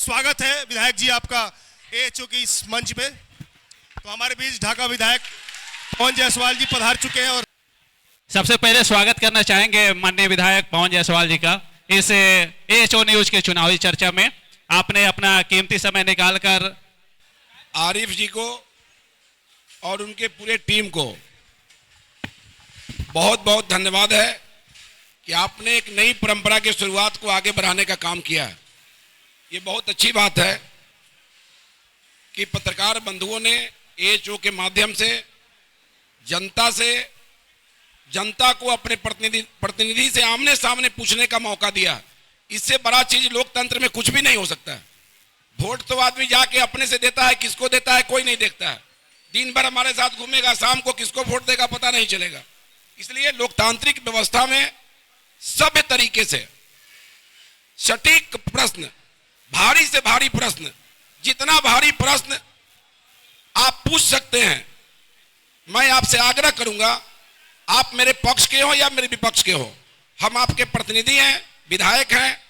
स्वागत है विधायक जी आपका एएचओ के इस मंच पे। तो हमारे बीच ढाका विधायक पवन जायसवाल जी पधार चुके हैं और सबसे पहले स्वागत करना चाहेंगे माननीय विधायक पवन जायसवाल जी का इस एएचओ न्यूज के चुनावी चर्चा में। आपने अपना कीमती समय निकालकर आरिफ जी को और उनके पूरे टीम को बहुत बहुत धन्यवाद है कि आपने एक नई परंपरा की शुरुआत को आगे बढ़ाने का काम किया है। ये बहुत अच्छी बात है कि पत्रकार बंधुओं ने एएचओ के माध्यम से जनता को अपने प्रतिनिधि से आमने सामने पूछने का मौका दिया। इससे बड़ा चीज लोकतंत्र में कुछ भी नहीं हो सकता है। वोट तो आदमी जाके अपने से देता है, किसको देता है कोई नहीं देखता है। दिन भर हमारे साथ घूमेगा, शाम को किसको वोट देगा पता नहीं चलेगा। इसलिए लोकतांत्रिक व्यवस्था में सभ्य तरीके से सटीक प्रश्न, भारी से भारी प्रश्न, जितना भारी प्रश्न आप पूछ सकते हैं, मैं आपसे आग्रह करूंगा, आप मेरे पक्ष के हो या मेरे विपक्ष के हो, हम आपके प्रतिनिधि हैं, विधायक हैं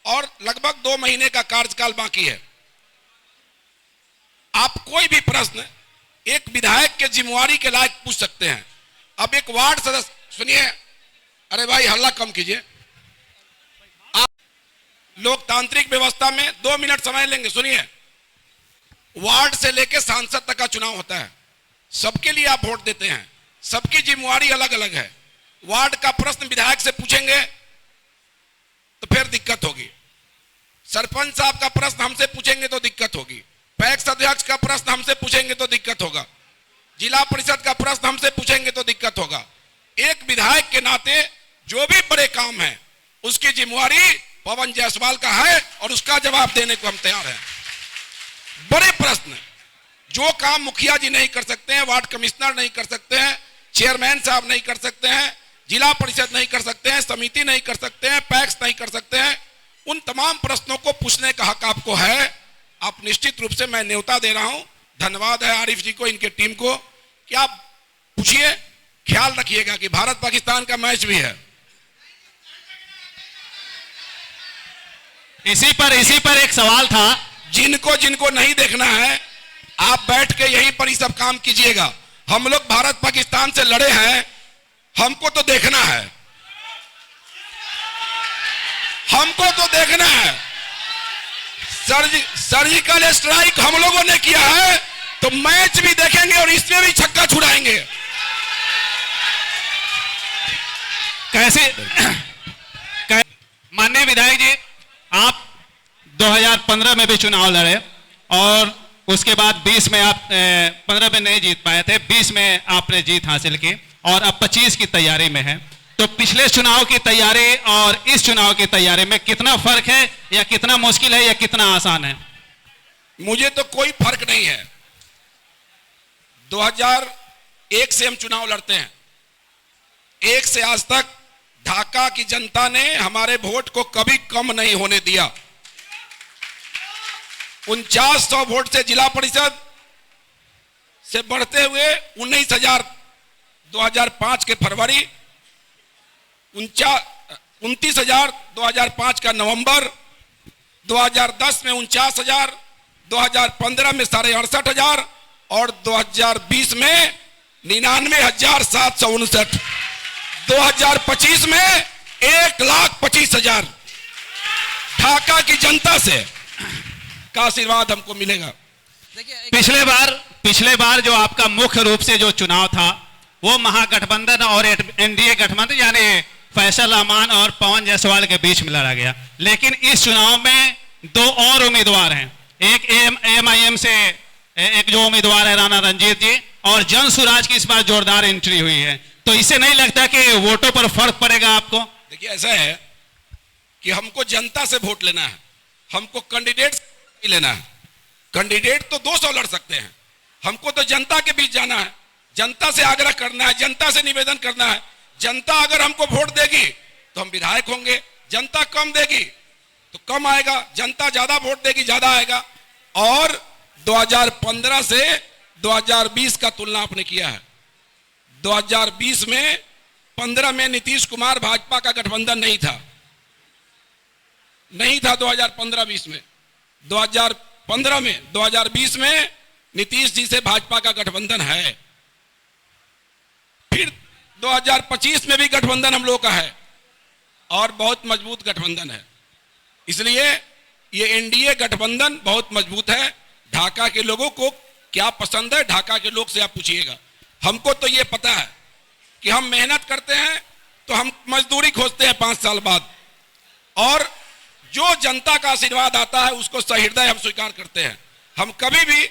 और लगभग 2 महीने का कार्यकाल बाकी है। आप कोई भी प्रश्न एक विधायक के जिम्मेवारी के लायक पूछ सकते हैं। अब एक वार्ड सदस्य, सुनिए, अरे भाई हल्ला कम कीजिए। आप लोकतांत्रिक व्यवस्था में 2 मिनट समय लेंगे। सुनिए, वार्ड से लेकर सांसद तक का चुनाव होता है, सबके लिए आप वोट देते हैं, सबकी जिम्मेवारी अलग अलग है। वार्ड का प्रश्न विधायक से पूछेंगे तो फिर दिक्कत होगी। सरपंच साहब का प्रश्न हमसे पूछेंगे तो दिक्कत होगी। पैक्स अध्यक्ष का प्रश्न हमसे पूछेंगे तो दिक्कत होगा। जिला परिषद का प्रश्न हमसे पूछेंगे तो दिक्कत होगा। एक विधायक के नाते जो भी बड़े काम है उसकी जिम्मेवारी पवन जायसवाल का है और उसका जवाब देने को हम तैयार हैं। बड़े प्रश्न जो काम मुखिया जी नहीं कर सकते हैं, वार्ड कमिश्नर नहीं कर सकते हैं, चेयरमैन साहब नहीं कर सकते हैं, जिला परिषद नहीं कर सकते हैं, समिति नहीं कर सकते हैं, पैक्स नहीं कर सकते हैं, उन तमाम प्रश्नों को पूछने का हक आपको है। आप निश्चित रूप से मैं न्योता दे रहा हूं। धन्यवाद है आरिफ जी को, इनके टीम को, कि आप पूछिए। ख्याल रखिएगा कि भारत पाकिस्तान का मैच भी है। इसी पर एक सवाल था। जिनको नहीं देखना है आप बैठ के यहीं पर ही सब काम कीजिएगा। हम लोग भारत पाकिस्तान से लड़े हैं, हमको तो देखना है, हमको तो देखना है। सर्जिकल स्ट्राइक हम लोगों ने किया है तो मैच भी देखेंगे और इसमें भी छक्का छुड़ाएंगे। माननीय विधायक जी, आप 2015 में भी चुनाव लड़े और उसके बाद 20 में आप 15 में नहीं जीत पाए थे, 20 में आपने जीत हासिल की और अब 25 की तैयारी में है। तो पिछले चुनाव की तैयारी और इस चुनाव की तैयारी में कितना फर्क है, या कितना मुश्किल है, या कितना आसान है? मुझे तो कोई फर्क नहीं है। 2001 से हम चुनाव लड़ते हैं। 1 से आज तक ढाका की जनता ने हमारे वोट को कभी कम नहीं होने दिया। 4900 वोट से जिला परिषद से बढ़ते हुए 19,000 2005 के फरवरी, 29,000 2005 का नवंबर, 2010 में 49,000, 2015 में 68,500 और 2020 में 99,759, 2025 में 1,25,000 ढाका की जनता से का आशीर्वाद हमको मिलेगा। पिछले बार जो आपका मुख्य रूप से जो चुनाव था वो महागठबंधन और एनडीए गठबंधन यानी फैसल रहमान और पवन जायसवाल के बीच में लड़ा गया। लेकिन इस चुनाव में 2 और उम्मीदवार हैं। एक एएमआईएम से एक जो उम्मीदवार है राणा रंजीत जी, और जन सुराज की इस बार जोरदार एंट्री हुई है। तो इससे नहीं लगता कि वोटों पर फर्क पड़ेगा आपको? देखिए, ऐसा है कि हमको जनता से वोट लेना है, हमको कैंडिडेट नहीं लेना है। कैंडिडेट तो 200 लड़ सकते हैं, हमको तो जनता के बीच जाना है, जनता से आग्रह करना है, जनता से निवेदन करना है। जनता अगर हमको वोट देगी तो हम विधायक होंगे, जनता कम देगी तो कम आएगा, जनता ज्यादा वोट देगी ज्यादा आएगा। और 2015 से 2020 का तुलना आपने किया है। 2020 में 15 में नीतीश कुमार भाजपा का गठबंधन नहीं था 2015-20 में। 2015 में 2020 में नीतीश जी से भाजपा का गठबंधन है, फिर 2025 में भी गठबंधन हम लोग का है और बहुत मजबूत गठबंधन है। इसलिए ये एनडीए गठबंधन बहुत मजबूत है। ढाका के लोगों को क्या पसंद है, ढाका के लोग से आप पूछिएगा। हमको तो ये पता है कि हम मेहनत करते हैं तो हम मजदूरी खोजते हैं 5 साल बाद, और जो जनता का आशीर्वाद आता है उसको सहृदय हम स्वीकार करते हैं। हम कभी भी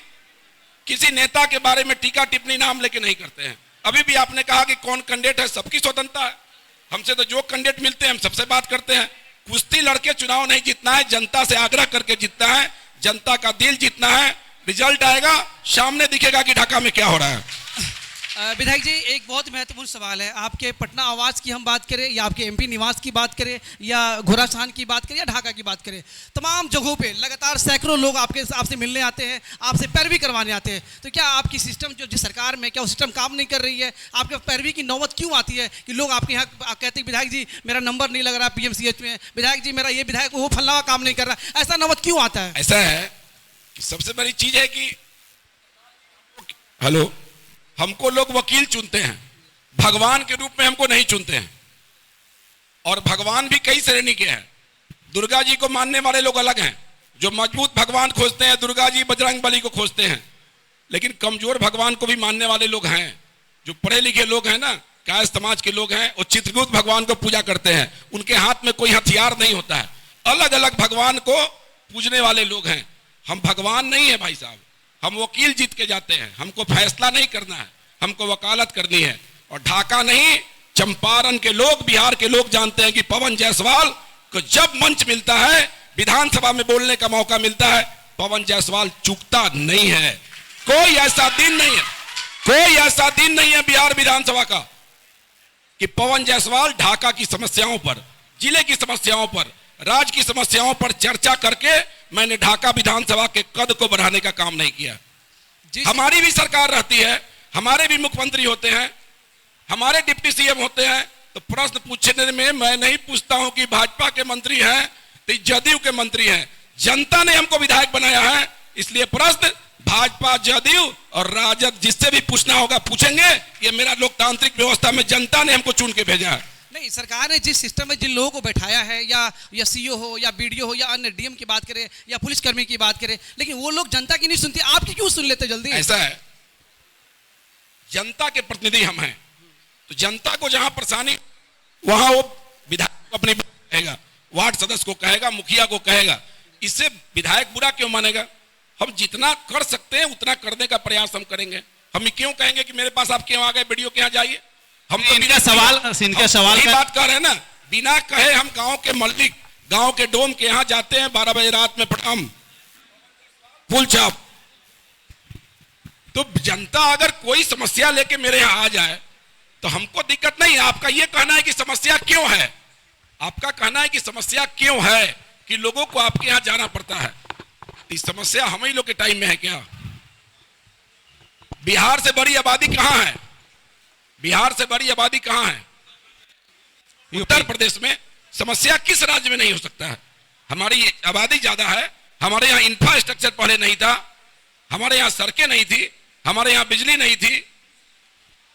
किसी नेता के बारे में टीका टिप्पणी नाम लेके नहीं करते हैं। अभी भी आपने कहा कि कौन कैंडिडेट है, सबकी स्वतंत्रता है। हमसे तो जो कैंडिडेट मिलते हैं हम सबसे बात करते हैं। कुश्ती लड़के चुनाव नहीं जीतना है, जनता से आग्रह करके जीतना है, जनता का दिल जीतना है। रिजल्ट आएगा, सामने दिखेगा कि ढाका में क्या हो रहा है। विधायक जी, एक बहुत महत्वपूर्ण सवाल है। आपके पटना आवास की हम बात करें या आपके एमपी निवास की बात करें या घोरासान की बात करें या ढाका की बात करें, तमाम जगहों पे लगातार सैकड़ों लोग आपसे मिलने आते हैं, आपसे पैरवी करवाने आते हैं। तो क्या आपकी सिस्टम जो जिस सरकार में, क्या वो सिस्टम काम नहीं कर रही है? आपके पैरवी की नौबत क्यों आती है कि लोग आपके यहाँ कहते हैं विधायक जी मेरा नंबर नहीं लग रहा पीएमसीएच में, विधायक जी मेरा ये विधायक वो फल्लावा काम नहीं कर रहा, ऐसा नौबत क्यों आता है? ऐसा है कि सबसे बड़ी चीज है कि हेलो, हमको लोग वकील चुनते हैं, भगवान के रूप में हमको नहीं चुनते हैं। और भगवान भी कई श्रेणी के हैं। दुर्गा जी को मानने वाले लोग अलग हैं, जो मजबूत भगवान खोजते हैं, दुर्गा जी बजरंग बली को खोजते हैं। लेकिन कमजोर भगवान को भी मानने वाले लोग हैं, जो पढ़े लिखे लोग हैं ना, कायस्थ समाज के लोग हैं, वो चित्रगुप्त भगवान को पूजा करते हैं। उनके हाथ में कोई हथियार नहीं होता है। अलग अलग भगवान को पूजने वाले लोग हैं। हम भगवान नहीं है भाई साहब, हम वकील जीत के जाते हैं। हमको फैसला नहीं करना है, हमको वकालत करनी है। और ढाका नहीं, चंपारण के लोग, बिहार के लोग जानते हैं कि पवन जायसवाल को जब मंच मिलता है, विधानसभा में बोलने का मौका मिलता है, पवन जायसवाल चूकता नहीं है। कोई ऐसा दिन नहीं है, कोई ऐसा दिन नहीं है बिहार विधानसभा का कि पवन जायसवाल ढाका की समस्याओं पर, जिले की समस्याओं पर, राज्य की समस्याओं पर चर्चा करके मैंने ढाका विधानसभा के कद को बढ़ाने का काम नहीं किया। हमारी भी सरकार रहती है, हमारे भी मुख्यमंत्री होते हैं, हमारे डिप्टी सीएम होते हैं, तो प्रश्न पूछने में मैं नहीं पूछता हूं कि भाजपा के मंत्री हैं तो जदयू के मंत्री हैं। जनता ने हमको विधायक बनाया है, इसलिए प्रश्न भाजपा, जदयू और राजद जिससे भी पूछना होगा पूछेंगे। ये मेरा लोकतांत्रिक व्यवस्था में जनता ने हमको चुन के भेजा है। नहीं, सरकार ने जिस सिस्टम में जिन लोगों को बैठाया है, या सीओ हो या बीडीओ हो या अन्य डीएम की बात करें या पुलिसकर्मी की बात करें, लेकिन वो लोग जनता की नहीं सुनती, आपकी क्यों सुन लेते जल्दी? ऐसा है, जनता के प्रतिनिधि हम हैं, तो जनता को जहां परेशानी वहां वो विधायक अपनी कहेगा, वार्ड सदस्य को कहेगा, मुखिया को कहेगा। इससे विधायक बुरा क्यों मानेगा? हम जितना कर सकते हैं उतना करने का प्रयास हम करेंगे। हम क्यों कहेंगे कि मेरे पास आप क्यों आ गए, वीडियो के यहाँ जाइए? हम तो इनका सवाल का बात कर रहे हैं ना, बिना कहे हम गांव के मल्लिक, गांव के डोम के यहाँ जाते हैं 12 बजे रात में पटाम फुल छाप। तो जनता अगर कोई समस्या लेके मेरे यहाँ आ जाए तो हमको दिक्कत नहीं है। आपका ये कहना है कि समस्या क्यों है, आपका कहना है कि समस्या क्यों है कि लोगों को आपके यहाँ जाना पड़ता है। इस समस्या हम ही लोग के टाइम में है क्या? बिहार से बड़ी आबादी कहां है? बिहार से बड़ी आबादी कहां है? उत्तर प्रदेश में। समस्या किस राज्य में नहीं हो सकता है? हमारी आबादी ज्यादा है, हमारे यहाँ इंफ्रास्ट्रक्चर पहले नहीं था, हमारे यहाँ सड़कें नहीं थी, हमारे यहाँ बिजली नहीं थी,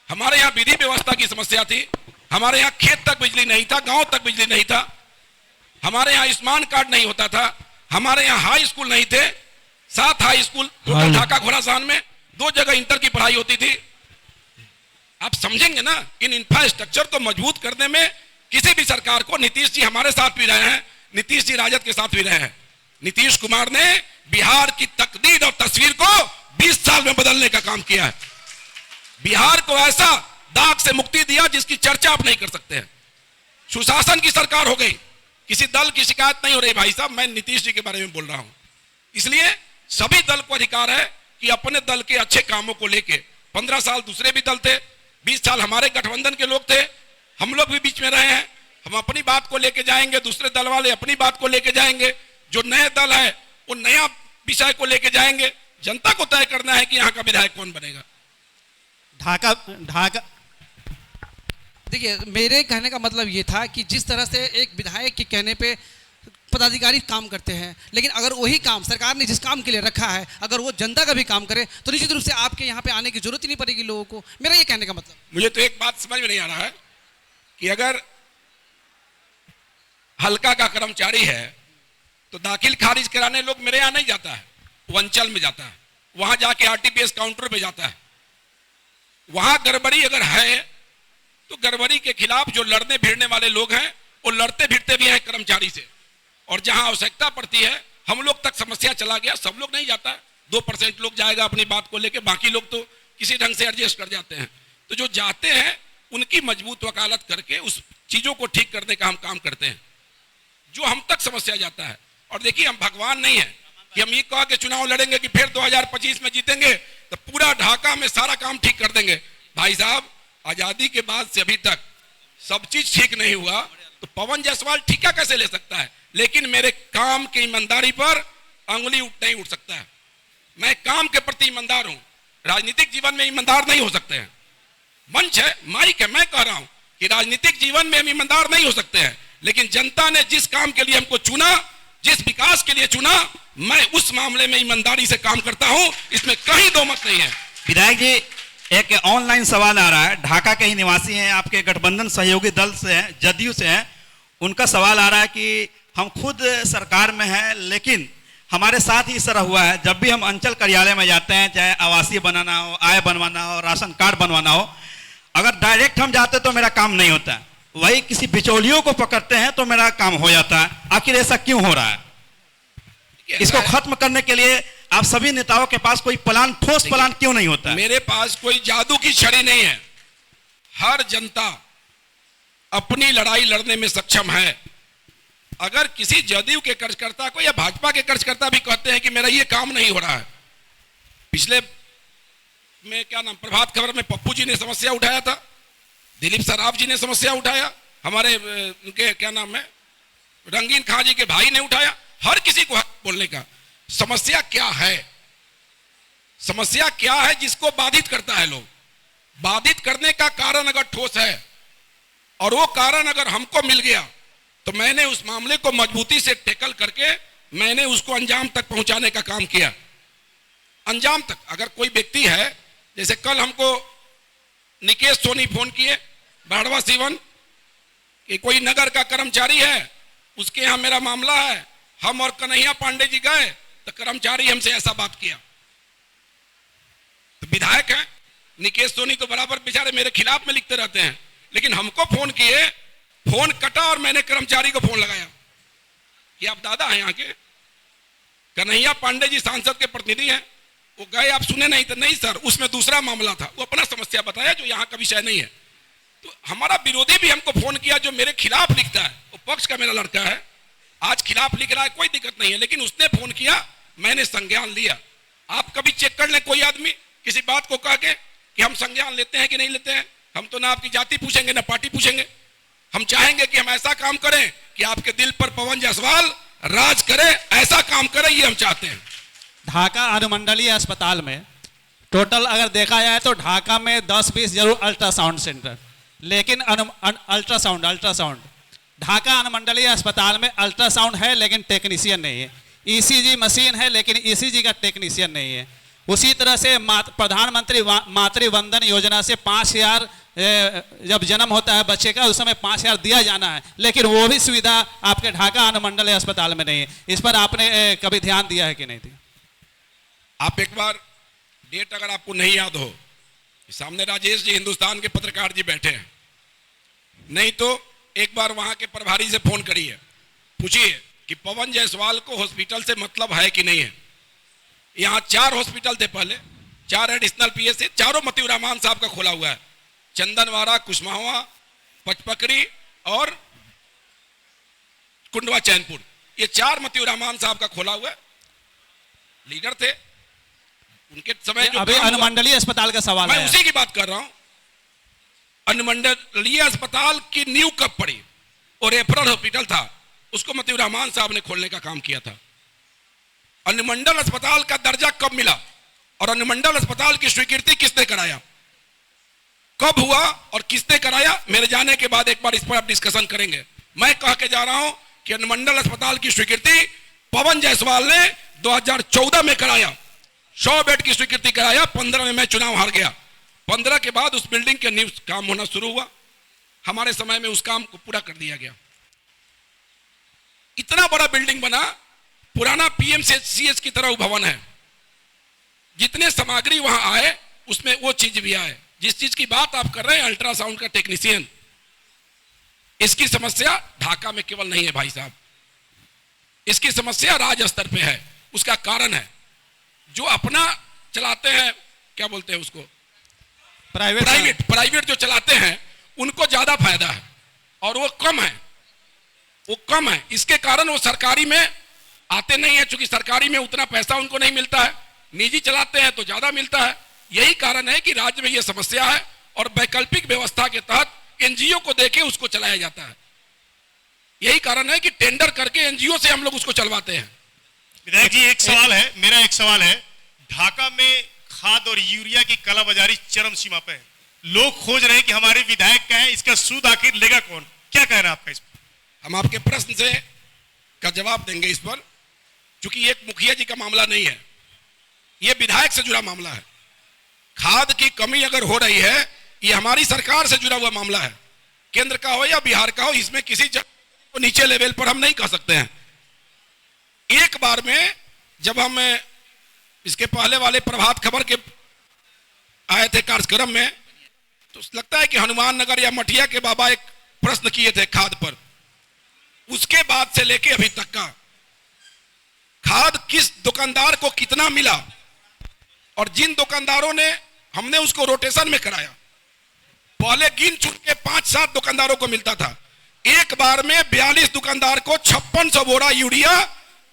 हमारे यहाँ विधि व्यवस्था की समस्या थी, हमारे यहाँ खेत तक बिजली नहीं था, गांव तक बिजली नहीं था, हमारे यहाँ आयुष्मान कार्ड नहीं होता था, हमारे यहाँ हाई स्कूल नहीं थे, 7 हाई स्कूल टोटल ढाका घोरासान में, 2 जगह इंटर की पढ़ाई होती थी। आप समझेंगे ना, इन इंफ्रास्ट्रक्चर को मजबूत करने में किसी भी सरकार को, नीतीश जी हमारे साथ भी रहे हैं, नीतीश जी राजद के साथ भी रहे हैं। नीतीश कुमार ने बिहार की तकदीर और तस्वीर को 20 साल में बदलने का काम किया है। बिहार को ऐसा दाग से मुक्ति दिया जिसकी चर्चा आप नहीं कर सकते हैं। सुशासन की सरकार हो गई, किसी दल की शिकायत नहीं हो रही। भाई साहब, मैं नीतीश जी के बारे में बोल रहा हूं। इसलिए सभी दल को अधिकार है कि अपने दल के अच्छे कामों को लेके, 15 साल दूसरे भी दल थे, 20 साल हमारे गठबंधन के लोग थे, हम लोग भी बीच में रहे हैं। हम अपनी बात को लेके जाएंगे, दूसरे दल वाले अपनी बात को लेके जाएंगे, जो नए दल है वो नया विषय को लेके जाएंगे। जनता को तय करना है कि यहाँ का विधायक कौन बनेगा। ढाका देखिए, मेरे कहने का मतलब ये था कि जिस तरह से एक विधायक के कहने पे पदाधिकारी काम करते हैं, लेकिन अगर वही काम सरकार ने जिस काम के लिए रखा है अगर वो जनता का भी काम करे तो निश्चित रूप से आपके यहाँ पे आने की जरूरत ही नहीं पड़ेगी लोगों को। मेरा ये कहने का मतलब। मुझे तो एक बात समझ में नहीं आ रहा है कि अगर हल्का का कर्मचारी है तो दाखिल खारिज कराने लोग मेरे यहाँ नहीं जाता है, वो अंचल में जाता है, वहां जाके आरटीपीएस काउंटर पे जाता है। वहां गड़बड़ी अगर है तो गड़बड़ी के खिलाफ जो लड़ने भिड़ने वाले लोग हैं वो लड़ते भिड़ते भी हैं कर्मचारी से, और जहां आवश्यकता पड़ती है हम लोग तक समस्या चला गया, सब लोग नहीं जाता है, 2% लोग जाएगा अपनी बात को लेके, बाकी लोग तो किसी ढंग से एडजस्ट कर जाते हैं। तो जो जाते हैं उनकी मजबूत वकालत करके उस चीजों को ठीक करने का हम काम करते हैं जो हम तक समस्या जाता है। और देखिए हम भगवान नहीं है कि हम ये कहा कि चुनाव लड़ेंगे कि फिर 2025 में जीतेंगे तो पूरा ढाका में सारा काम ठीक कर देंगे। भाई साहब, आजादी के बाद से अभी तक सब चीज ठीक नहीं हुआ तो पवन जायसवाल ठीका कैसे ले सकता है? लेकिन मेरे काम की ईमानदारी पर अंगुली नहीं उठ सकता है। मैं काम के प्रति ईमानदार हूं, राजनीतिक जीवन में ईमानदार नहीं हो सकते हैं। मंच है, माइक है, मैं कह रहा हूं कि राजनीतिक जीवन में हम ईमानदार नहीं हो सकते हैं, लेकिन जनता ने जिस काम के लिए हमको चुना, जिस विकास के लिए चुना, मैं उस मामले में ईमानदारी से काम करता हूं, इसमें कहीं दो मत नहीं है। विधायक जी, एक ऑनलाइन सवाल आ रहा है, ढाका के ही निवासी हैं, आपके गठबंधन सहयोगी दल से हैं, जदयू से हैं। उनका सवाल आ रहा है कि हम खुद सरकार में हैं, लेकिन हमारे साथ ही इस तरह हुआ है, जब भी हम अंचल कार्यालय में जाते हैं, चाहे आवासीय बनाना हो, आय बनवाना हो, राशन कार्ड बनवाना हो, अगर डायरेक्ट हम जाते तो मेरा काम नहीं होता, वही किसी बिचौलियों को पकड़ते हैं तो मेरा काम हो जाता है। आखिर ऐसा क्यों हो रहा है? इसको खत्म करने के लिए आप सभी नेताओं के पास कोई प्लान, ठोस प्लान क्यों नहीं होता है? मेरे पास कोई जादू की छड़ी नहीं है। हर जनता अपनी लड़ाई लड़ने में सक्षम है। अगर किसी जदयू के कार्यकर्ता को या भाजपा के कार्यकर्ता भी कहते हैं कि मेरा ये काम नहीं हो रहा है, पिछले में क्या नाम, प्रभात खबर में पप्पू जी ने समस्या उठाया था, दिलीप सराफ जी ने समस्या उठाया, हमारे उनके क्या नाम है रंगीन खां जी के भाई ने उठाया, हर किसी को बोलने का। समस्या क्या है? समस्या क्या है जिसको बाधित करता है? लोग बाधित करने का कारण अगर ठोस है और वो कारण अगर हमको मिल गया तो मैंने उस मामले को मजबूती से टैकल करके मैंने उसको अंजाम तक पहुंचाने का काम किया। अंजाम तक अगर कोई व्यक्ति है, जैसे कल हमको निकेश सोनी फोन किए बाड़वा सीवन कि कोई नगर का कर्मचारी है, उसके यहां मेरा मामला है, हम और कन्हैया पांडे जी गए तो कर्मचारी हमसे ऐसा बात किया। तो विधायक हैं निकेश सोनी तो बराबर बेचारे मेरे खिलाफ में लिखते रहते हैं, लेकिन हमको फोन किए, फोन कटा और मैंने कर्मचारी को फोन लगाया कि आप दादा हैं यहाँ के, कन्हैया पांडे जी सांसद के प्रतिनिधि हैं, वो गए, आप सुने नहीं? तो नहीं सर, उसमें दूसरा मामला था, वो अपना समस्या बताया जो यहाँ का विषय नहीं है। तो हमारा विरोधी भी हमको फोन किया जो मेरे खिलाफ लिखता है, वो पक्ष का मेरा लड़का है, आज खिलाफ लिख रहा है, कोई दिक्कत नहीं है, लेकिन उसने फोन किया, मैंने संज्ञान लिया। आप कभी चेक कर लें कोई आदमी किसी बात को कह के कि हम संज्ञान लेते हैं कि नहीं लेते हैं। हम तो ना आपकी जाति पूछेंगे ना पार्टी पूछेंगे, हम चाहेंगे कि हम ऐसा काम करें कि आपके दिल पर पवन जायसवाल राज करे, ऐसा काम करे, ये हम चाहते हैं। ढाका अनुमंडलीय अस्पताल में टोटल अगर देखा जाए तो ढाका में 10-20 जरूर अल्ट्रासाउंड सेंटर, लेकिन अल्ट्रासाउंड ढाका अनुमंडलीय अस्पताल में अल्ट्रासाउंड है लेकिन टेक्नीशियन नहीं है, ईसीजी मशीन है लेकिन ईसीजी का टेक्नीशियन नहीं है। उसी तरह से प्रधानमंत्री मातृ वंदन योजना से 5,000 जब जन्म होता है बच्चे का उस समय 5,000 दिया जाना है, लेकिन वो भी सुविधा आपके ढाका अनुमंडलीय अस्पताल में नहीं है। इस पर आपने कभी ध्यान दिया है कि नहीं दिया? आप एक बार डेट अगर आपको नहीं याद हो, सामने राजेश जी हिंदुस्तान के पत्रकार जी बैठे हैं, नहीं तो एक बार वहां के प्रभारी से फोन करिए, पूछिए कि पवन जायसवाल को हॉस्पिटल से मतलब है कि नहीं है। यहाँ 4 हॉस्पिटल थे पहले, 4 एडिशनल पीएससी, चारों मतियूर रहमान साहब का खोला हुआ है, चंदनवाड़ा, कुशमावा, पचपकरी और कुंडवा चैनपुर, ये 4 मतियूर रहमान साहब का खोला हुआ है। लीडर थे उनके समय जो अभी अनुमंडलीय अस्पताल का सवाल है, मैं उसी की बात कर रहा हूं। अनुमंडलीय अस्पताल की नींव कब पड़ी और रेफरल हॉस्पिटल था, उसको मतियूर रहमान साहब ने खोलने का काम किया था। अनुमंडल अस्पताल का दर्जा कब मिला और अनुमंडल अस्पताल की स्वीकृति किसने कराया, कब हुआ और किसने कराया, मेरे जाने के बाद एक बार इस पर आप डिस्कशन करेंगे। मैं कह के जा रहा हूं कि अनुमंडल अस्पताल की स्वीकृति पवन जायसवाल ने 2014 में कराया, 100 बेड की स्वीकृति कराया, 15 में मैं चुनाव हार गया। 15 के बाद उस बिल्डिंग के नींव काम होना शुरू हुआ, हमारे समय में उस काम को पूरा कर दिया गया। इतना बड़ा बिल्डिंग बना, पुराना पीएमसीएच की तरह वो भवन है। जितने सामग्री वहां आए उसमें वो चीज भी आए। जिस चीज की बात आप कर रहे हैं, अल्ट्रासाउंड का टेक्नीशियन, इसकी समस्या ढाका में केवल नहीं है भाई साहब, इसकी समस्या राज्य स्तर पे है। उसका कारण है जो अपना चलाते हैं, क्या बोलते हैं उसको, प्राइवेट जो चलाते हैं उनको ज्यादा फायदा है और वो कम है। इसके कारण वो सरकारी में आते नहीं है, क्योंकि सरकारी में उतना पैसा उनको नहीं मिलता है, निजी चलाते हैं तो ज्यादा मिलता है। यही कारण है कि राज्य में यह समस्या है और वैकल्पिक व्यवस्था के तहत एनजीओ को देके उसको चलाया जाता है। यही कारण है कि टेंडर करके एनजीओ से हम लोग उसको चलवाते हैं। विधायक जी मेरा एक सवाल है, ढाका में खाद और यूरिया की कालाबाजारी चरम सीमा पे है। लोग खोज रहे हैं कि हमारे विधायक क्या है, इसका सूद आखिर लेगा कौन? क्या कहना है आपका इस पर? हम आपके प्रश्न से का जवाब देंगे इस पर, क्योंकि एक मुखिया जी का मामला नहीं है, यह विधायक से जुड़ा मामला है। खाद की कमी अगर हो रही है, यह हमारी सरकार से जुड़ा हुआ मामला है, केंद्र का हो या बिहार का हो, इसमें किसी को नीचे लेवल पर हम नहीं कह सकते हैं। एक बार में जब हम इसके पहले वाले प्रभात खबर के आए थे कार्यक्रम में, तो लगता है कि हनुमान नगर या मठिया के बाबा एक प्रश्न किए थे खाद पर। उसके बाद से लेके अभी तक का खाद किस दुकानदार को कितना मिला, और जिन दुकानदारों ने, हमने उसको रोटेशन में कराया, पहले गिन चुन के 5-7 दुकानदारों को मिलता था। एक बार में 42 दुकानदार को 5600 बोरा यूरिया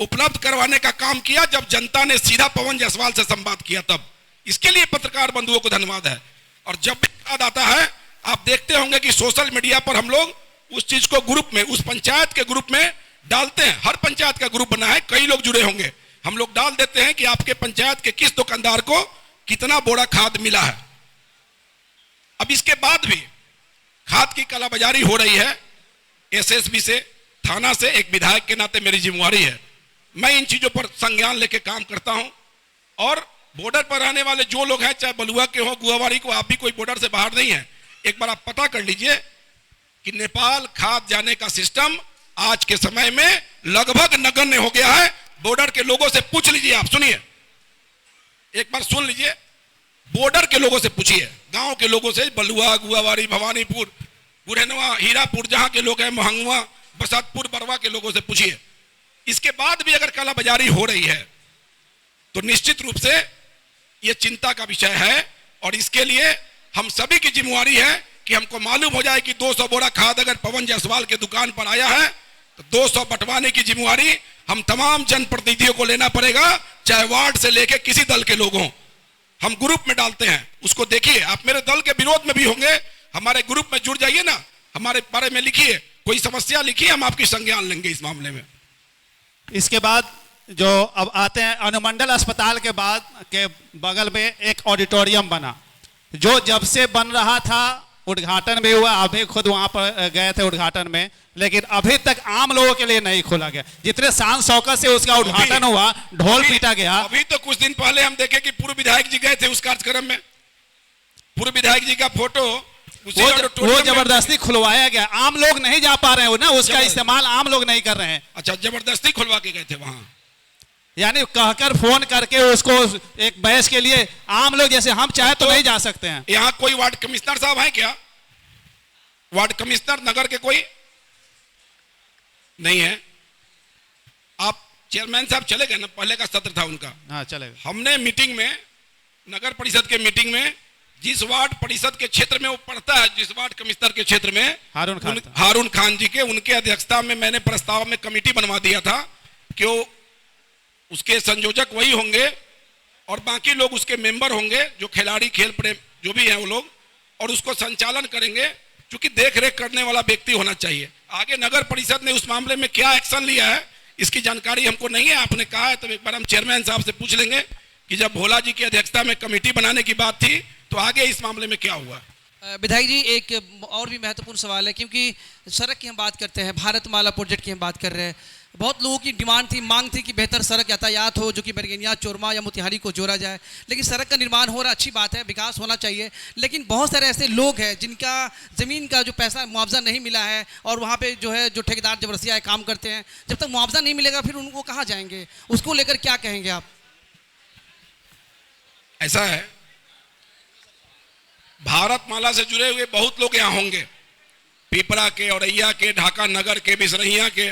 उपलब्ध करवाने का काम किया, जब जनता ने सीधा पवन जायसवाल से संवाद किया तब। इसके लिए पत्रकार बंधुओं को धन्यवाद है। और जब भी खाद आता है, आप देखते होंगे कि सोशल मीडिया पर हम लोग उस चीज को ग्रुप में, उस पंचायत के ग्रुप में डालते हैं। हर पंचायत का ग्रुप बना है, कई लोग जुड़े होंगे, हम लोग डाल देते हैं कि आपके पंचायत के किस दुकानदार को कितना बोरा खाद मिला है। अब इसके बाद भी खाद की कालाबाजारी हो रही है। एसएसबी से, थाना से, एक विधायक के नाते मेरी जिम्मेवारी है, मैं इन चीजों पर संज्ञान लेके काम करता हूं। और बॉर्डर पर रहने वाले जो लोग हैं, चाहे बलुआ के हो, गुआवारी को, आप भी कोई बॉर्डर से बाहर नहीं है, एक बार आप पता कर लीजिए कि नेपाल खाद जाने का सिस्टम आज के समय में लगभग नगण्य हो गया है। बॉर्डर के लोगों से पूछ लीजिए, आप सुनिए, एक बार सुन लीजिए, बॉर्डर के लोगों से पूछिए, गांव के लोगों से, बलुआ, गुआवारी, भवानीपुर, गुरेनवा, हीरापुर, जहां के लोग हैं, महंगवा, बसंतपुर, बरवा के लोगों से पूछिए। इसके बाद भी अगर कालाबाजारी हो रही है तो निश्चित रूप से यह चिंता का विषय है। और इसके लिए हम सभी की जिम्मेवारी है कि हमको मालूम हो जाए कि 200 बोरा खाद अगर पवन जायसवाल के दुकान पर आया है, तो 200 बंटवाने की जिम्मेवारी हम तमाम जनप्रतिनिधियों को लेना पड़ेगा, चाहे वार्ड से लेके किसी दल के लोग हों। हम ग्रुप में डालते हैं, उसको देखिए। आप मेरे दल के विरोध में भी होंगे, हमारे ग्रुप में जुड़ जाइए ना, हमारे बारे में लिखिए, कोई समस्या लिखिए, हम आपकी संज्ञान लेंगे इस मामले में। इसके बाद जो अब आते हैं, अनुमंडल अस्पताल के बाद के बगल में एक ऑडिटोरियम बना, जो जब से बन रहा था, उद्घाटन भी हुआ, अभी खुद वहां पर गए थे उद्घाटन में, लेकिन अभी तक आम लोगों के लिए नहीं खोला गया। जितने शान शौकत से उसका उद्घाटन हुआ, ढोल पीटा गया। अभी तो कुछ दिन पहले हम देखे कि पूर्व विधायक जी गए थे उस कार्यक्रम में, पूर्व विधायक जी का फोटो वो जबरदस्ती खुलवाया गया। आम लोग नहीं जा पा रहे हो ना, उसका इस्तेमाल आम लोग नहीं कर रहे हैं। अच्छा, जबरदस्ती खुलवा के गए थे वहां, यानी कहकर फोन करके उसको एक बहस के लिए। आम लोग जैसे हम चाहे तो नहीं जा सकते हैं। यहाँ कोई वार्ड कमिश्नर साहब हैं क्या? वार्ड कमिश्नर नगर के कोई नहीं है? आप चेयरमैन साहब चले गए ना, पहले का सत्र था उनका। हाँ, चले गए। हमने मीटिंग में, नगर परिषद के मीटिंग में, जिस वार्ड परिषद के क्षेत्र में वो पड़ता है, जिस वार्ड कमिश्नर के क्षेत्र में, हारून खान जी के, उनके अध्यक्षता में मैंने प्रस्ताव में कमेटी बनवा दिया था कि वो उसके संयोजक वही होंगे और बाकी लोग उसके मेंबर होंगे, जो खिलाड़ी, खेल प्रेम जो भी हैं वो लोग, और उसको संचालन करेंगे, क्योंकि देख रेख करने वाला व्यक्ति होना चाहिए। आगे नगर परिषद ने उस मामले में क्या एक्शन लिया है इसकी जानकारी हमको नहीं है। आपने कहा है तो एक बार हम चेयरमैन साहब से पूछ लेंगे कि जब भोला जी की अध्यक्षता में कमेटी बनाने की बात थी तो आगे इस मामले में क्या हुआ। विधायक जी एक और भी महत्वपूर्ण सवाल है, क्योंकि सड़क की हम बात करते हैं, भारतमाला प्रोजेक्ट की हम बात कर रहे हैं। बहुत लोगों की डिमांड थी, मांग थी कि बेहतर सड़क यातायात हो जो कि बरगेनिया, चोरमा या मोतिहारी को जोड़ा जाए। लेकिन सड़क का निर्माण हो रहा, अच्छी बात है, विकास होना चाहिए। लेकिन बहुत सारे ऐसे लोग हैं जिनका ज़मीन का जो पैसा मुआवजा नहीं मिला है, और वहाँ पे जो है जो ठेकेदार जबरदस्ती आए काम करते हैं, जब तक मुआवजा नहीं मिलेगा फिर उनको कहाँ जाएंगे, उसको लेकर क्या कहेंगे आप? ऐसा है, भारतमाला से जुड़े हुए बहुत लोग यहाँ होंगे, पिपरा के, औरैया के, ढाका नगर के, बिसरहिया के,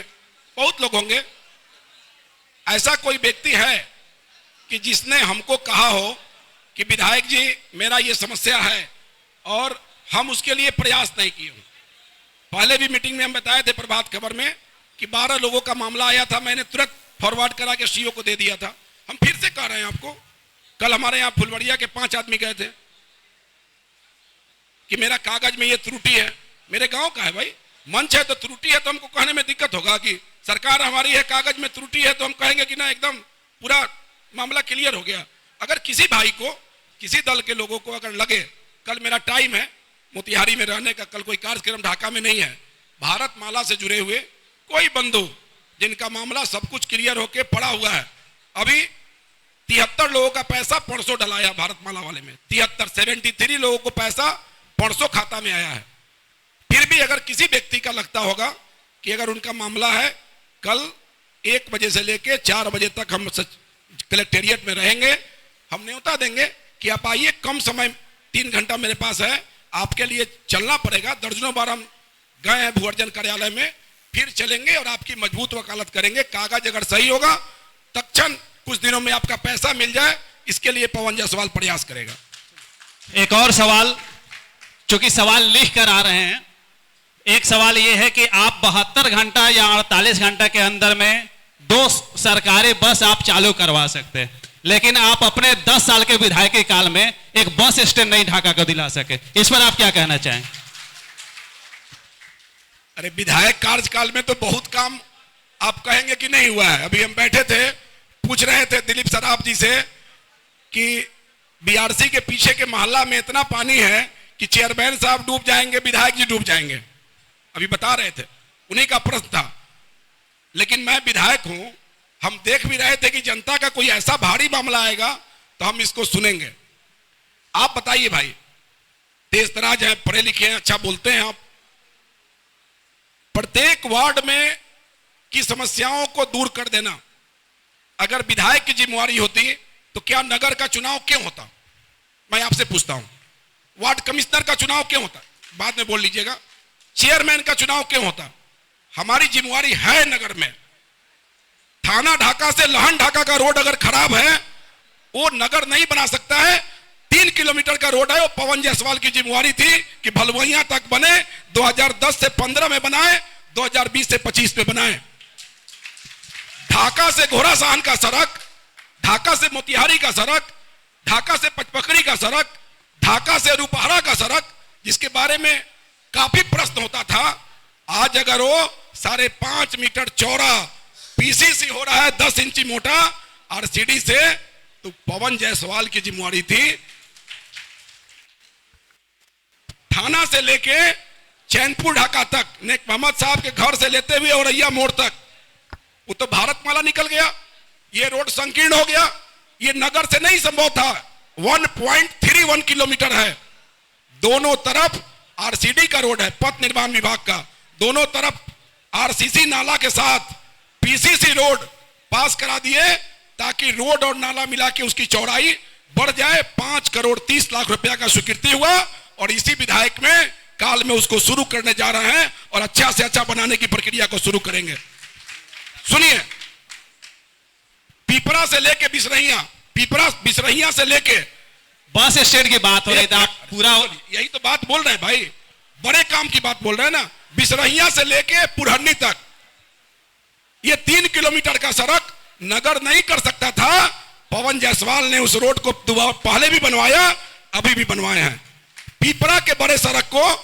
बहुत लोग होंगे। ऐसा कोई व्यक्ति है कि जिसने हमको कहा हो कि विधायक जी मेरा ये समस्या है और हम उसके लिए प्रयास नहीं किए हों? पहले भी मीटिंग में हम बताए थे प्रभात खबर में कि 12 लोगों का मामला आया था, मैंने तुरंत फॉरवर्ड करा के सीओ को दे दिया था। हम फिर से कह रहे हैं आपको, कल हमारे यहाँ फुलवड़िया के 5 आदमी गए थे कि मेरा कागज में ये त्रुटि है। मेरे गांव का है भाई, मंच है तो त्रुटि है तो हमको कहने में दिक्कत होगा कि सरकार हमारी है, कागज में त्रुटि है तो हम कहेंगे कि ना एकदम पूरा मामला क्लियर हो गया। अगर किसी भाई को, किसी दल के लोगों को अगर लगे, कल मेरा टाइम है मोतिहारी में रहने का, कल कोई कार्यक्रम ढाका में नहीं है, भारतमाला से जुड़े हुए कोई बंधु जिनका मामला सब कुछ क्लियर होके पड़ा हुआ है, अभी 73 लोगों का पैसा 500 डलाया भारतमाला वाले में, 73 लोगों को पैसा 500 खाता में आया है। फिर भी अगर किसी व्यक्ति का लगता होगा कि अगर उनका मामला है, कल 1 बजे से लेके 4 बजे तक हम कलेक्टेरिएट में रहेंगे, हम न्योता देंगे कि आप आइए, कम समय 3 घंटा मेरे पास है, आपके लिए चलना पड़ेगा। दर्जनों बार हम गए हैं भूअर्जन कार्यालय में, फिर चलेंगे और आपकी मजबूत वकालत करेंगे। कागज अगर सही होगा तत्क्षण कुछ दिनों में आपका पैसा मिल जाए, इसके लिए पवन जायसवाल प्रयास करेगा। एक और सवाल, चूंकि सवाल लिख कर आ रहे हैं, एक सवाल यह है कि आप 72 घंटा या 48 घंटा के अंदर में 2 सरकारी बस आप चालू करवा सकते हैं, लेकिन आप अपने 10 साल के विधायकी काल में एक बस स्टैंड नहीं ढाका को दिला सके। इस पर आप क्या कहना चाहें? अरे विधायक कार्यकाल में तो बहुत काम आप कहेंगे कि नहीं हुआ है। अभी हम बैठे थे, पूछ रहे थे दिलीप सराफ जी से कि बीआरसी के पीछे के मोहल्ला में इतना पानी है कि चेयरमैन साहब डूब जाएंगे, विधायक जी डूब जाएंगे। अभी बता रहे थे, उन्हीं का प्रश्न था। लेकिन मैं विधायक हूं, हम देख भी रहे थे कि जनता का कोई ऐसा भारी मामला आएगा तो हम इसको सुनेंगे। आप बताइए भाई, तेज तराज हैं, पढ़े लिखे हैं, अच्छा बोलते हैं आप, प्रत्येक वार्ड में की समस्याओं को दूर कर देना अगर विधायक की जिम्मेवारी होती तो क्या नगर का चुनाव क्यों होता? मैं आपसे पूछता हूं, वार्ड कमिश्नर का चुनाव क्यों होता? बाद में बोल लीजिएगा। चेयरमैन का चुनाव क्यों होता? हमारी जिम्मेवारी है नगर में। थाना ढाका से लहन ढाका का रोड अगर खराब है, वो नगर नहीं बना सकता है। 3 किलोमीटर का रोड है, वो पवन जायसवाल की जिम्मेवारी थी कि भलवइया तक बने, 2010 से 15 में बनाए, 2020 से 25 में बनाए। ढाका से घोड़ासान का सड़क, ढाका से मोतिहारी का सड़क, ढाका से पचपकड़ी का सड़क, ढाका से रूपहरा का सड़क, जिसके बारे में काफी प्रश्न होता था, आज अगर वो 5.5 मीटर चौड़ा पीसीसी हो रहा है, 10 इंची मोटा आरसीडी से, तो पवन जायसवाल की जिम्मेवारी थी। थाना से लेके चैनपुर ढाका तक, नेक मोहम्मद साहब के घर से लेते हुए औरैया मोड़ तक, वो तो भारतमाला निकल गया। ये रोड संकीर्ण हो गया, ये नगर से नहीं संभव था। 1.31 किलोमीटर है, दोनों तरफ आरसीडी का रोड है, पथ निर्माण विभाग का, दोनों तरफ आरसीसी नाला के साथ पीसीसी रोड पास करा दिए ताकि रोड और नाला मिला के उसकी चौड़ाई बढ़ जाए। 5 करोड़ 30 लाख रुपया का स्वीकृति हुआ और इसी विधायक में काल में उसको शुरू करने जा रहे हैं और अच्छा से अच्छा बनाने की प्रक्रिया को शुरू करेंगे। सुनिए, पिपरा से लेके बिसरहिया, पिपरा बिसरहिया से लेके बस स्टैंड की बात हो रही थी, पूरा यही तो बात बोल रहे हैं भाई, बड़े काम की बात बोल रहे हैं ना। बिसरहिया से लेके पुरहनी तक ये 3 किलोमीटर का सड़क नगर नहीं कर सकता था। पवन जायसवाल ने उस रोड को पहले भी बनवाया, अभी भी बनवाए हैं। पिपरा के बड़े सड़क को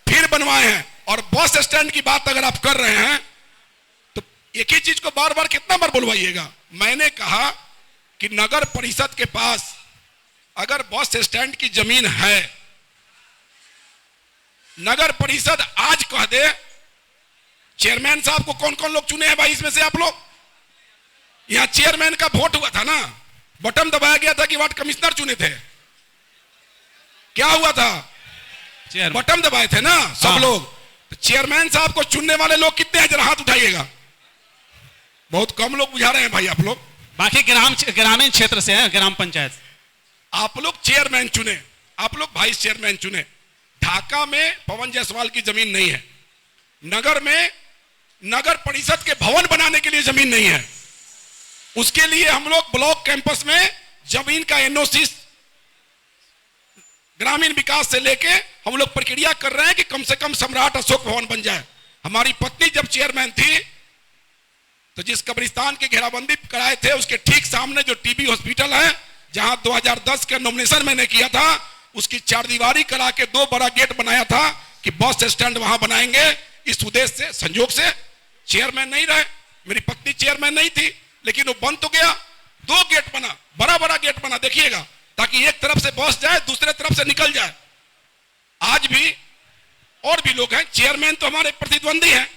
फिर बनवाए हैं। और बस स्टैंड की बात अगर आप कर रहे हैं तो एक ही चीज को बार बार कितना बार बुलवाइएगा। मैंने कहा कि नगर परिषद के पास अगर बस स्टैंड की जमीन है नगर परिषद आज कह दे, चेयरमैन साहब को कौन कौन लोग चुने हैं भाई इसमें से आप लोग? यहां चेयरमैन का वोट हुआ था ना, बटन दबाया गया था कि वार्ड कमिश्नर चुने थे। क्या हुआ था? बटन दबाए थे ना सब लोग। तो चेयरमैन साहब को चुनने वाले लोग कितने हैं, जरा हाथ उठाइएगा। बहुत कम लोग बुझा रहे हैं भाई आप लोग। बाकी ग्रामीण क्षेत्र से है, ग्राम पंचायत। आप लोग चेयरमैन चुने, आप लोग वाइस चेयरमैन चुने। ढाका में पवन जायसवाल की जमीन नहीं है, नगर में नगर परिषद के भवन बनाने के लिए जमीन नहीं है। उसके लिए हम लोग ब्लॉक कैंपस में जमीन का एनओसी ग्रामीण विकास से लेके हम लोग प्रक्रिया कर रहे हैं कि कम से कम सम्राट अशोक भवन बन जाए। हमारी पत्नी जब चेयरमैन थी तो जिस कब्रिस्तान की घेराबंदी कराए थे उसके ठीक सामने जो टीबी हॉस्पिटल है, जहां 2010 का नॉमिनेशन मैंने किया था, उसकी चारदीवारी करा के 2 बड़ा गेट बनाया था कि बस स्टैंड वहां बनाएंगे। इस उद्देश्य से संयोग से चेयरमैन नहीं रहे, मेरी पत्नी चेयरमैन नहीं थी, लेकिन वो बन तो गया। 2 गेट बना, बड़ा बड़ा गेट बना, देखिएगा, ताकि एक तरफ से बस जाए, दूसरे तरफ से निकल जाए। आज भी और भी लोग हैं, चेयरमैन तो हमारे प्रतिद्वंदी हैं।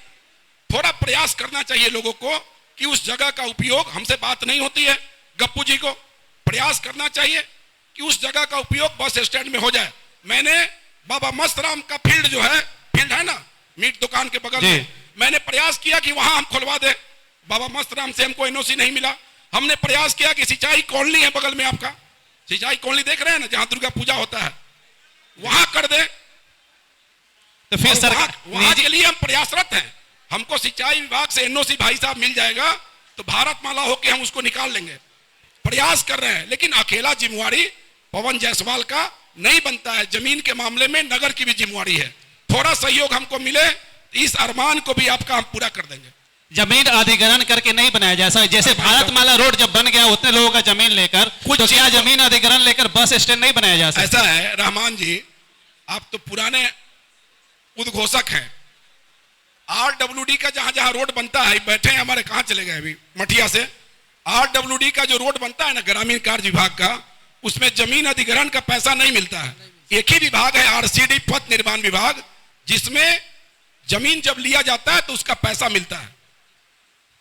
थोड़ा प्रयास करना चाहिए लोगों को कि उस जगह का उपयोग, हमसे बात नहीं होती है गप्पू जी को, प्रयास करना चाहिए कि उस जगह का उपयोग बस स्टैंड में हो जाए। मैंने बाबा मस्तराम का फील्ड जो है, फील्ड है ना मीट दुकान के बगल में, मैंने प्रयास किया कि वहां हम खुलवा दे। बाबा मस्तराम से हमको एनओसी नहीं मिला। हमने प्रयास किया कि सिंचाई कॉलोनी है बगल में, आपका सिंचाई कॉलोनी देख रहे हैं ना, जहां दुर्गा पूजा होता है, वहां कर दे। तो फिर वहां के लिए हम प्रयासरत हैं। हमको सिंचाई विभाग से एनओसी भाई साहब मिल जाएगा तो भारत माला होके हम उसको निकाल लेंगे। प्रयास कर रहे हैं, लेकिन अकेला जिम्मेवारी पवन जायसवाल का नहीं बनता है। जमीन के मामले में नगर की भी जिम्मेवारी है। थोड़ा सहयोग हमको मिले, इस अरमान को भी आपका हम पूरा कर देंगे। जमीन अधिग्रहण करके नहीं बनाया जा सकता। जैसे भारतमाला रोड जब बन गया उतने लोगों का जमीन लेकर, तो क्या जमीन अधिग्रहण लेकर बस स्टैंड नहीं बनाया जा सकता? ऐसा है रहमान जी, आप तो पुराने उद्घोषक हैं। आरडब्ल्यूडी का जहां जहां रोड बनता है, बैठे हैं हमारे, कहां चले गए अभी, मठिया से। आरडब्ल्यूडी का जो रोड बनता है ना ग्रामीण कार्य विभाग का, उसमें जमीन अधिग्रहण का पैसा नहीं मिलता है। एक ही विभाग है आरसीडी पथ निर्माण विभाग, जिसमें जमीन जब लिया जाता है तो उसका पैसा मिलता है।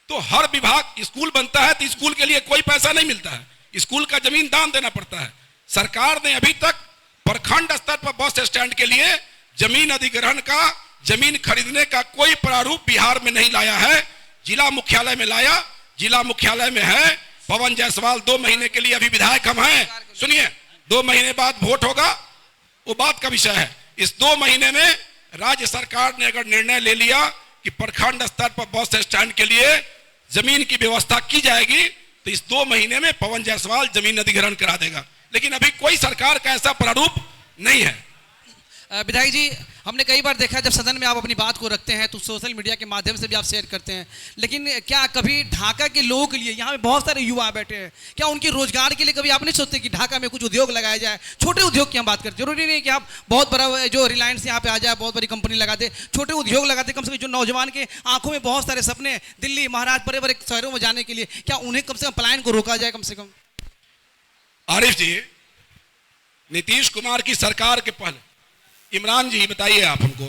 तो हर विभाग, स्कूल बनता है तो स्कूल के लिए कोई पैसा नहीं मिलता है, स्कूल का जमीन दान देना पड़ता है। सरकार ने अभी तक प्रखंड स्तर पर बस स्टैंड के लिए जमीन अधिग्रहण का, जमीन खरीदने का कोई प्रारूप बिहार में नहीं लाया है। जिला मुख्यालय में लाया, जिला मुख्यालय में है। पवन जायसवाल 2 महीने के लिए अभी विधायक हम हैं। सुनिए, 2 महीने बाद वोट होगा, वो बात का विषय है। इस 2 महीने में राज्य सरकार ने अगर निर्णय ले लिया कि प्रखंड स्तर पर बस स्टैंड के लिए जमीन की व्यवस्था की जाएगी, तो इस 2 महीने में पवन जायसवाल जमीन अधिग्रहण करा देगा। लेकिन अभी कोई सरकार का ऐसा प्रारूप नहीं है। विधायक जी, हमने कई बार देखा जब सदन में आप अपनी बात को रखते हैं तो सोशल मीडिया के माध्यम से भी आप शेयर करते हैं, लेकिन क्या कभी ढाका के लोगों के लिए, यहाँ पे बहुत सारे युवा बैठे हैं, क्या उनके रोजगार के लिए कभी आप नहीं सोचते कि ढाका में कुछ उद्योग लगाया जाए? छोटे उद्योग की हम बात करें, जरूरी नहीं कि आप बहुत बड़ा जो रिलायंस यहाँ पे आ जाए, बहुत बड़ी कंपनी लगा दे, छोटे उद्योग लगाते, कम से कम जो नौजवान के आंखों में बहुत सारे सपने, दिल्ली, महाराष्ट्र, बड़े बड़े शहरों में जाने के लिए, क्या उन्हें कम से कम पलायन को रोका जाए? कम से कम आरिफ जी, नीतीश कुमार की सरकार के पहले, इमरान जी बताइए आप हमको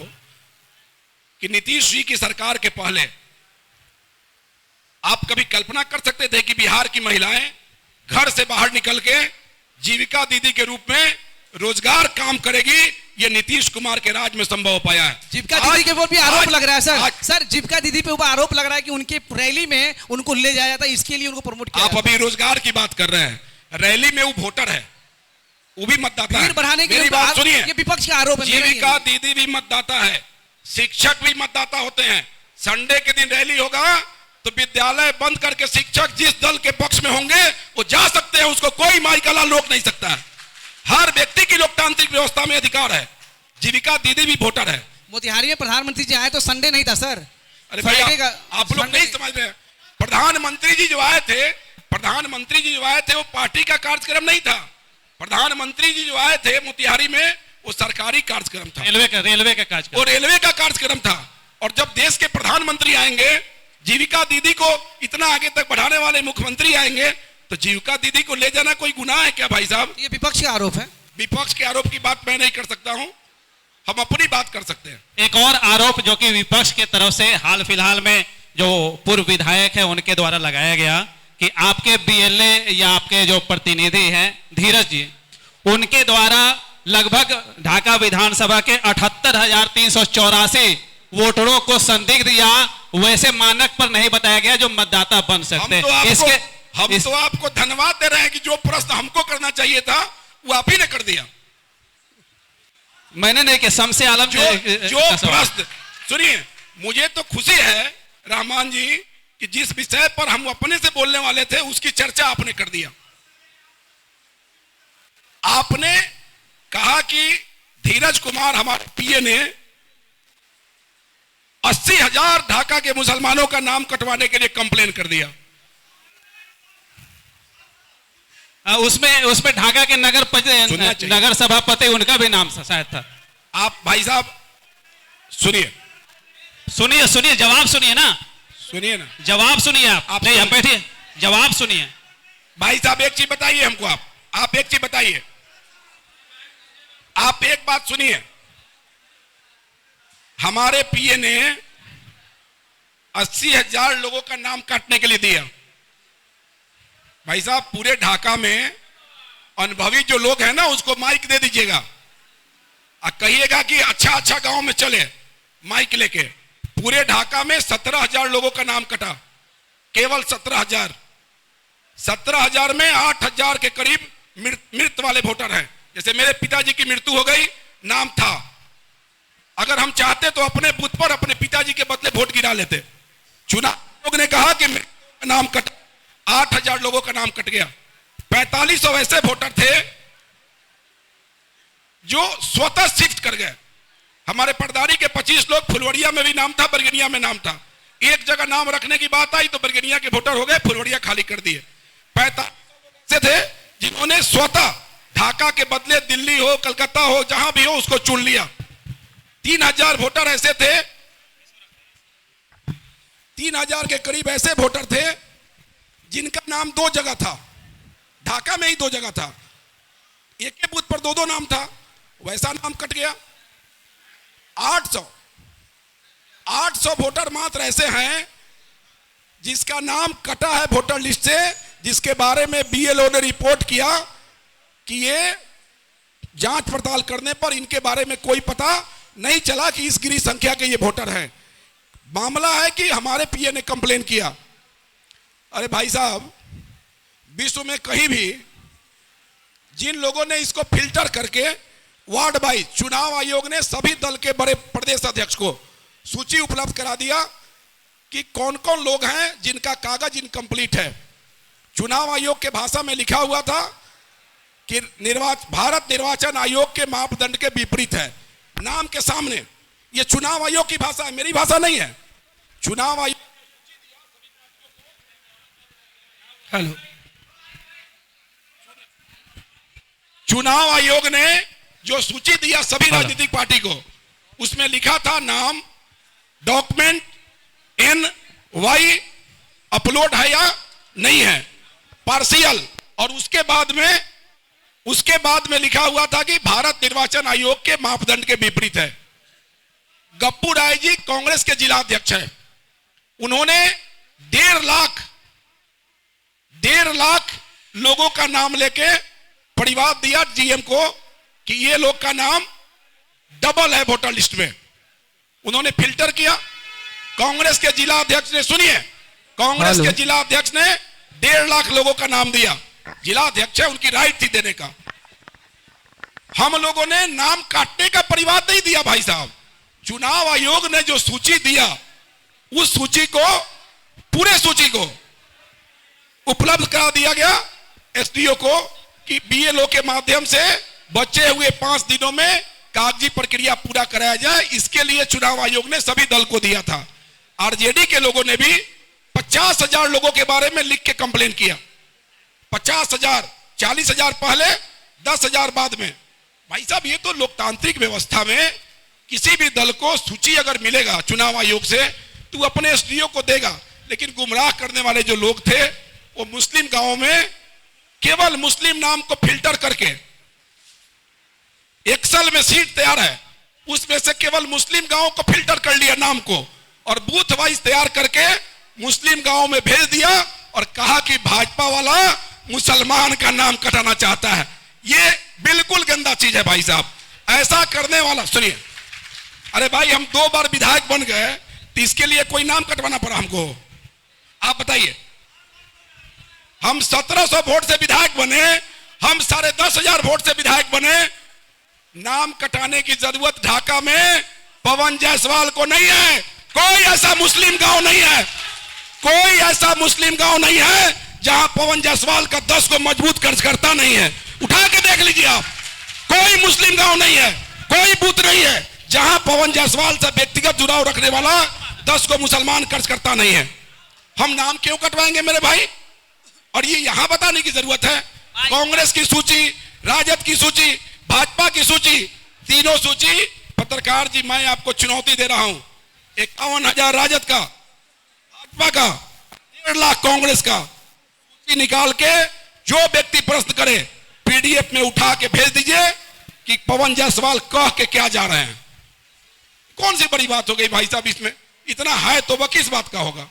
कि नीतीश जी की सरकार के पहले आप कभी कल्पना कर सकते थे कि बिहार की महिलाएं घर से बाहर निकल के जीविका दीदी के रूप में रोजगार काम करेगी? ये नीतीश कुमार के राज में संभव हो पाया है। जीविका दीदी के ऊपर भी आरोप लग रहा है सर, जीविका दीदी पे ऊपर आरोप लग रहा है कि उनके रैली में उनको ले जाया जाता है, इसके लिए उनको प्रमोट किया। आप अभी रोजगार की बात कर रहे हैं, रैली में वो वोटर है, वो भी मतदाता है। बढ़ाने के मेरी बात सुनिए, ये विपक्ष का आरोप है। जीविका दीदी भी मतदाता है, शिक्षक भी मतदाता होते हैं। संडे के दिन रैली होगा तो विद्यालय बंद करके शिक्षक जिस दल के पक्ष में होंगे वो जा सकते हैं, उसको कोई माई का लाल रोक नहीं सकता है। हर व्यक्ति की लोकतांत्रिक व्यवस्था में अधिकार है। जीविका दीदी भी वोटर है। मोतिहारी में प्रधानमंत्री जी आए तो संडे नहीं था सर। अरे भाई, आप लोग नहीं समझ रहे। प्रधानमंत्री जी जो आए थे वो पार्टी का कार्यक्रम नहीं था। प्रधानमंत्री जी जो आए थे मोतिहारी में, वो सरकारी कार्यक्रम था, रेलवे का कार्यक्रम, और रेलवे का कार्यक्रम था। और जब देश के प्रधानमंत्री आएंगे, जीविका दीदी को इतना आगे तक बढ़ाने वाले मुख्यमंत्री आएंगे, तो जीविका दीदी को ले जाना कोई गुनाह है क्या भाई साहब? ये विपक्ष का आरोप है। विपक्ष के आरोप की बात मैं नहीं कर सकता हूं। हम अपनी बात कर सकते हैं। एक और आरोप जो कि विपक्ष के तरफ से हाल फिलहाल में जो पूर्व विधायक है उनके द्वारा लगाया गया कि आपके बीएलए या आपके जो प्रतिनिधि हैं धीरज जी, उनके द्वारा लगभग ढाका विधानसभा के 78,384 वोटरों को संदिग्ध या वैसे मानक पर नहीं बताया गया जो मतदाता बन सकते हैं। हम तो आपको धन्यवाद दे रहे हैं कि जो प्रश्न हमको करना चाहिए था वो आप ही ने कर दिया। मैंने नहीं कि शमसे आलम जो प्रश्न सुनिए, मुझे तो खुशी है रहमान जी कि जिस विषय पर हम अपने से बोलने वाले थे उसकी चर्चा आपने कर दिया। आपने कहा कि धीरज कुमार हमारे पीए ने 80,000 ढाका के मुसलमानों का नाम कटवाने के लिए कंप्लेन कर दिया। उसमें ढाका के नगर सभापति उनका भी नाम शायद था। आप भाई साहब सुनिए जवाब सुनिए ना, जवाब सुनिए आप नहीं, हम बैठिए, जवाब सुनिए भाई साहब। एक चीज बताइए हमको, आप एक चीज बताइए, आप एक बात सुनिए। हमारे पीए ने 80,000 लोगों का नाम काटने के लिए दिया। भाई साहब पूरे ढाका में अनुभवी जो लोग हैं ना उसको माइक दे दीजिएगा और कहिएगा कि अच्छा गांव में चले माइक लेके। पूरे ढाका में 17,000 लोगों का नाम कटा, केवल 17,000। 17,000 में 8,000 के करीब मृत वाले वोटर हैं। जैसे मेरे पिताजी की मृत्यु हो गई, नाम था, अगर हम चाहते तो अपने बूथ पर अपने पिताजी के बदले वोट गिरा लेते। चुनाव लोग ने कहा कि नाम कट, 8,000 लोगों का नाम कट गया। 4500 ऐसे वोटर थे जो स्वतः शिफ्ट कर गए। हमारे पटदारी के 25 लोग, फुलवड़िया में भी नाम था, बरगनिया में नाम था। एक जगह नाम रखने की बात आई तो बरगनिया के वोटर हो गए, फुलवड़िया खाली कर दिए। 45 ऐसे थे जिन्होंने स्वतः ढाका के बदले दिल्ली हो, कलकत्ता हो, जहां भी हो उसको चुन लिया। 3,000 वोटर ऐसे थे, 3,000 के करीब ऐसे वोटर थे जिनका नाम 2 जगह था, ढाका में ही 2 जगह था, एक ही बूथ पर 2 नाम था, वैसा नाम कट गया। 800 वोटर मात्र ऐसे हैं जिसका नाम कटा है वोटर लिस्ट से, जिसके बारे में बीएलओ ने रिपोर्ट किया कि ये जांच पड़ताल करने पर इनके बारे में कोई पता नहीं चला कि इस गिरी संख्या के ये वोटर हैं। मामला है कि हमारे पीए ने कंप्लेन किया। अरे भाई साहब, विश्व में कहीं भी जिन लोगों ने इसको फिल्टर करके वार्ड वाइज, चुनाव आयोग ने सभी दल के बड़े प्रदेश अध्यक्ष को सूची उपलब्ध करा दिया कि कौन कौन लोग हैं जिनका कागज इनकम्प्लीट है। चुनाव आयोग के भाषा में लिखा हुआ था कि भारत निर्वाचन आयोग के मापदंड के विपरीत है, नाम के सामने। यह चुनाव आयोग की भाषा है, मेरी भाषा नहीं है। चुनाव आयोग चुनाव आयोग ने जो सूची दिया सभी राजनीतिक पार्टी को, उसमें लिखा था नाम, डॉक्यूमेंट NY अपलोड है या नहीं है, पार्शियल, और उसके बाद में लिखा हुआ था कि भारत निर्वाचन आयोग के मापदंड के विपरीत है। गप्पू राय जी कांग्रेस के जिला अध्यक्ष हैं, उन्होंने 1.5 लाख लोगों का नाम लेके परिवाद दिया जीएम को कि ये लोग का नाम डबल है वोटर लिस्ट में। उन्होंने फिल्टर किया। कांग्रेस के जिला अध्यक्ष ने, सुनिए, कांग्रेस के जिला अध्यक्ष ने 1.5 लाख लोगों का नाम दिया। जिला अध्यक्ष है, उनकी राइट थी देने का। हम लोगों ने नाम काटने का परिवाद नहीं दिया भाई साहब। चुनाव आयोग ने जो सूची दिया, उस सूची को, पूरे सूची को उपलब्ध करा दिया गया एसडीओ को कि बीएलओ के माध्यम से बचे हुए 5 दिनों में कागजी प्रक्रिया पूरा कराया जाए। इसके लिए चुनाव आयोग ने सभी दल को दिया था। आरजेडी के लोगों ने भी 50,000 लोगों के बारे में लिख के कंप्लेन किया। 50,000, 40,000 पहले, 10,000 बाद में। भाई साहब, ये तो लोकतांत्रिक व्यवस्था में किसी भी दल को सूची अगर मिलेगा चुनाव आयोग से तो अपने एसडीओ को देगा। लेकिन गुमराह करने वाले जो लोग थे वो मुस्लिम गांवों में केवल मुस्लिम नाम को फिल्टर करके, एक्सेल में सीट तैयार है, उसमें से केवल मुस्लिम गांव को फिल्टर कर लिया नाम को और बूथ वाइज तैयार करके मुस्लिम गांव में भेज दिया और कहा कि भाजपा वाला मुसलमान का नाम कटाना चाहता है। ये बिल्कुल गंदा चीज है भाई साहब। ऐसा करने वाला, सुनिए, अरे भाई हम 2 बार विधायक बन गए तो इसके लिए कोई नाम कटवाना पड़ा हमको? आप बताइए। हम 1700 वोट से विधायक बने, हम 10,500 वोट से विधायक बने। नाम कटाने की जरूरत ढाका में पवन जायसवाल को नहीं है। कोई ऐसा मुस्लिम गांव नहीं है, कोई ऐसा मुस्लिम गांव नहीं है जहां पवन जायसवाल का 10 को मजबूत कार्यकर्ता नहीं है। उठा के देख लीजिए आप, कोई मुस्लिम गांव नहीं है, कोई बूथ नहीं है जहां पवन जायसवाल से व्यक्तिगत जुड़ाव रखने वाला 10 को मुसलमान कार्यकर्ता नहीं है। हम नाम क्यों कटवाएंगे मेरे भाई? और ये यहां बताने की जरूरत है, कांग्रेस की सूची, राजद की सूची, भाजपा की सूची, तीनों सूची। पत्रकार जी, मैं आपको चुनौती दे रहा हूं, 51,000 राजद का, भाजपा का, 1.5 लाख कांग्रेस का सूची निकाल के जो व्यक्ति प्रश्न करे पीडीएफ में उठा के भेज दीजिए कि पवन जायसवाल कह के क्या जा रहे हैं। कौन सी बड़ी बात हो गई भाई साहब इसमें? इतना है तो वह किस बात का होगा?